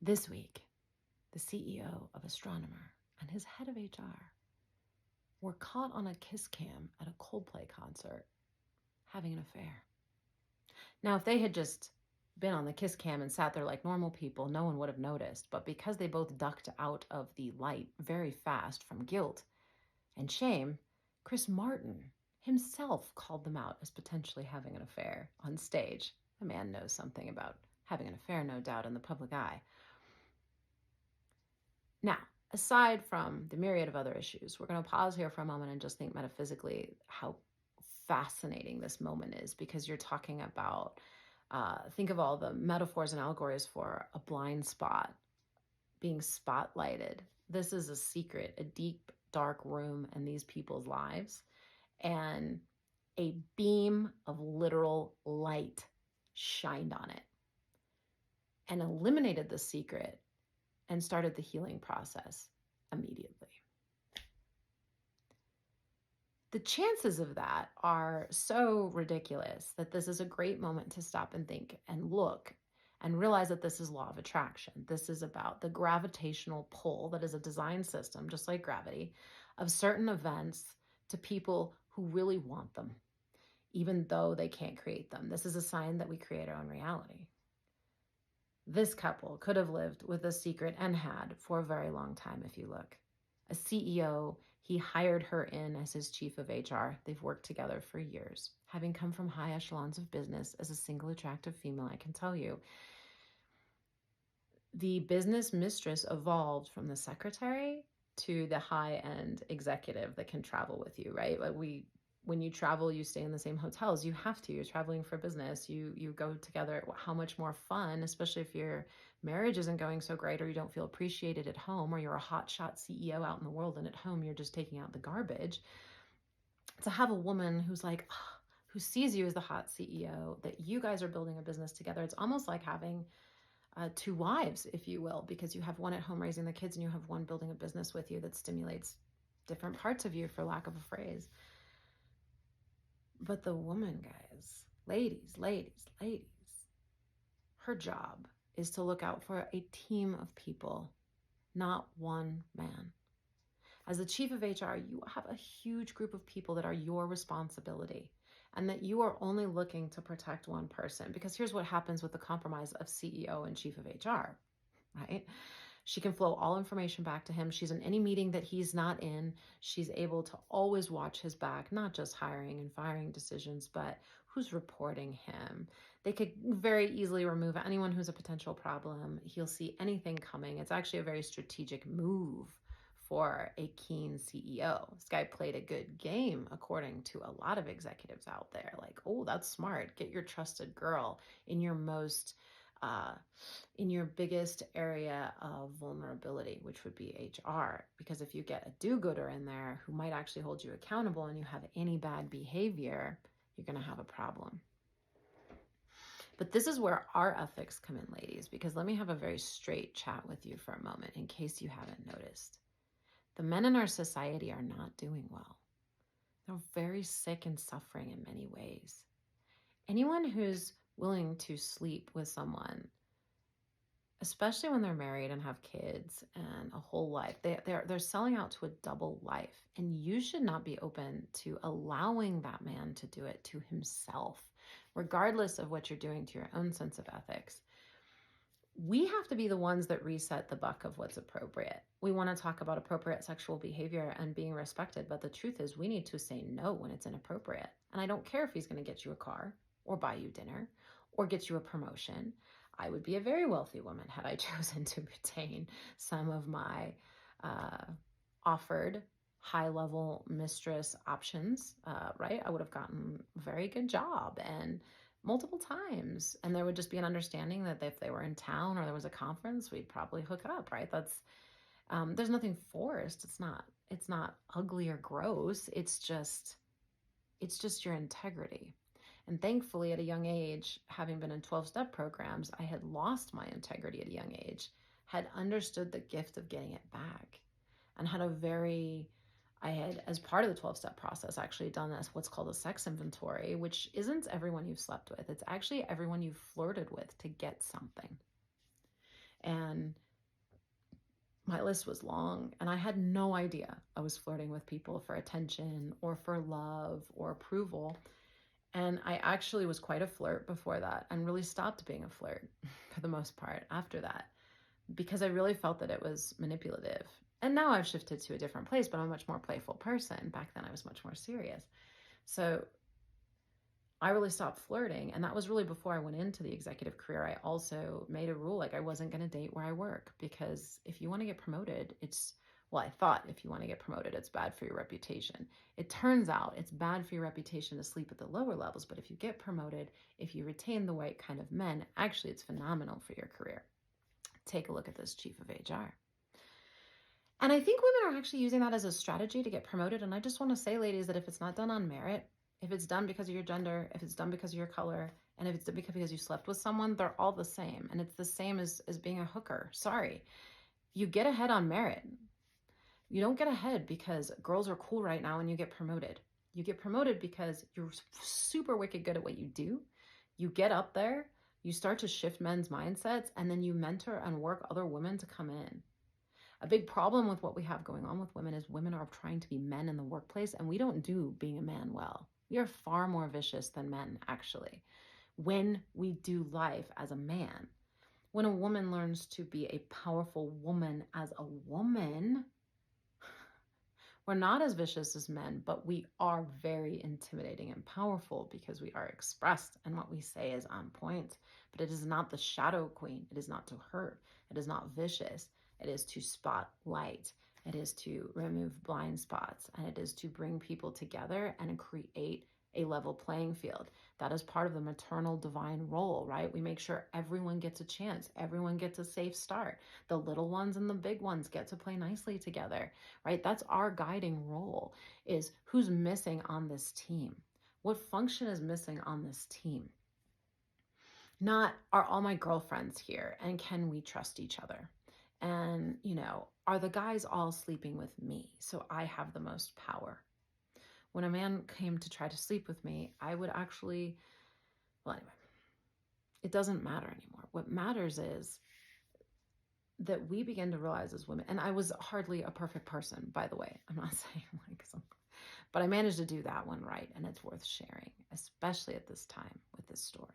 This week, the CEO of Astronomer and his head of HR were caught on a kiss cam at a Coldplay concert having an affair. Now, if they had just been on the kiss cam and sat there like normal people, no one would have noticed. But because they both ducked out of the light very fast from guilt and shame, Chris Martin himself called them out as potentially having an affair on stage. The man knows something about having an affair, no doubt, in the public eye. Now, aside from the myriad of other issues, we're going to pause here for a moment and just think metaphysically how fascinating this moment is, because you're talking about, think of all the metaphors and allegories for a blind spot being spotlighted. This is a secret, a deep, dark room in these people's lives, and a beam of literal light shined on it and eliminated the secret and started the healing process immediately. The chances of that are so ridiculous that this is a great moment to stop and think and look and realize that this is law of attraction. This is about the gravitational pull that is a design system, just like gravity, of certain events to people who really want them, even though they can't create them. This is a sign that we create our own reality. This couple could have lived with a secret and had for a very long time, if you look. A CEO, he hired her in as his chief of HR. They've worked together for years. Having come from high echelons of business as a single attractive female, I can tell you, the business mistress evolved from the secretary to the high-end executive that can travel with you, right? Like when you travel, you stay in the same hotels. You have to. You're traveling for business. You go together. How much more fun, especially if your marriage isn't going so great, or you don't feel appreciated at home, or you're a hotshot CEO out in the world, and at home you're just taking out the garbage. To have a woman who's like, who sees you as the hot CEO, that you guys are building a business together. It's almost like having two wives, if you will, because you have one at home raising the kids and you have one building a business with you that stimulates different parts of you, for lack of a phrase. But the woman, guys, ladies, her job is to look out for a team of people, not one man. As the chief of HR, you have a huge group of people that are your responsibility, and that you are only looking to protect one person. Because here's what happens with the compromise of CEO and chief of HR, right? She can flow all information back to him. She's in any meeting that he's not in. She's able to always watch his back, not just hiring and firing decisions, but who's reporting him. They could very easily remove anyone who's a potential problem. He'll see anything coming. It's actually a very strategic move for a keen CEO. This guy played a good game, according to a lot of executives out there. Like, oh, that's smart. Get your trusted girl in your in your biggest area of vulnerability, which would be HR. Because if you get a do-gooder in there who might actually hold you accountable and you have any bad behavior, you're going to have a problem. But this is where our ethics come in, ladies, because let me have a very straight chat with you for a moment in case you haven't noticed. The men in our society are not doing well. They're very sick and suffering in many ways. Anyone who's willing to sleep with someone, especially when they're married and have kids and a whole life, they're selling out to a double life. And you should not be open to allowing that man to do it to himself, regardless of what you're doing to your own sense of ethics. We have to be the ones that reset the buck of what's appropriate. We want to talk about appropriate sexual behavior and being respected, but the truth is we need to say no when it's inappropriate. And I don't care if he's going to get you a car or buy you dinner or get you a promotion. I would be a very wealthy woman had I chosen to retain some of my offered high-level mistress options, right? I would have gotten a very good job and multiple times. And there would just be an understanding that if they were in town or there was a conference, we'd probably hook up, right? That's, there's nothing forced. It's not ugly or gross. It's just your integrity. And thankfully at a young age, having been in 12-step programs, I had lost my integrity at a young age, had understood the gift of getting it back, and I had, as part of the 12-step process, actually done this, what's called a sex inventory, which isn't everyone you've slept with. It's actually everyone you've flirted with to get something. And list was long, and I had no idea I was flirting with people for attention or for love or approval. And I actually was quite a flirt before that and really stopped being a flirt for the most part after that, because I really felt that it was manipulative. And now I've shifted to a different place, but I'm a much more playful person. Back then I was much more serious. So I really stopped flirting. And that was really before I went into the executive career. I also made a rule, like I wasn't going to date where I work, because if you want to get promoted, well, I thought if you want to get promoted, it's bad for your reputation. It turns out it's bad for your reputation to sleep at the lower levels. But if you get promoted, if you retain the right kind of men, actually it's phenomenal for your career. Take a look at this chief of HR. And I think women are actually using that as a strategy to get promoted. And I just want to say, ladies, that if it's not done on merit, if it's done because of your gender, if it's done because of your color, and if it's done because you slept with someone, they're all the same. And it's the same as being a hooker. Sorry. You get ahead on merit. You don't get ahead because girls are cool right now and you get promoted. You get promoted because you're super wicked good at what you do. You get up there, you start to shift men's mindsets, and then you mentor and work other women to come in. A big problem with what we have going on with women is women are trying to be men in the workplace, and we don't do being a man well. We are far more vicious than men, actually, when we do life as a man. When a woman learns to be a powerful woman as a woman, we're not as vicious as men, but we are very intimidating and powerful because we are expressed and what we say is on point. But it is not the shadow queen. It is not to hurt. It is not vicious. It is to spotlight. It is to remove blind spots. And it is to bring people together and create a level playing field. That is part of the maternal divine role, right? We make sure everyone gets a chance. Everyone gets a safe start. The little ones and the big ones get to play nicely together, right? That's our guiding role, is who's missing on this team? What function is missing on this team? Not, are all my girlfriends here and can we trust each other? And, are the guys all sleeping with me so I have the most power? When a man came to try to sleep with me, I would actually, well, anyway, it doesn't matter anymore. What matters is that we begin to realize as women, and I was hardly a perfect person, by the way. I'm not saying but I managed to do that one right, and it's worth sharing, especially at this time with this story.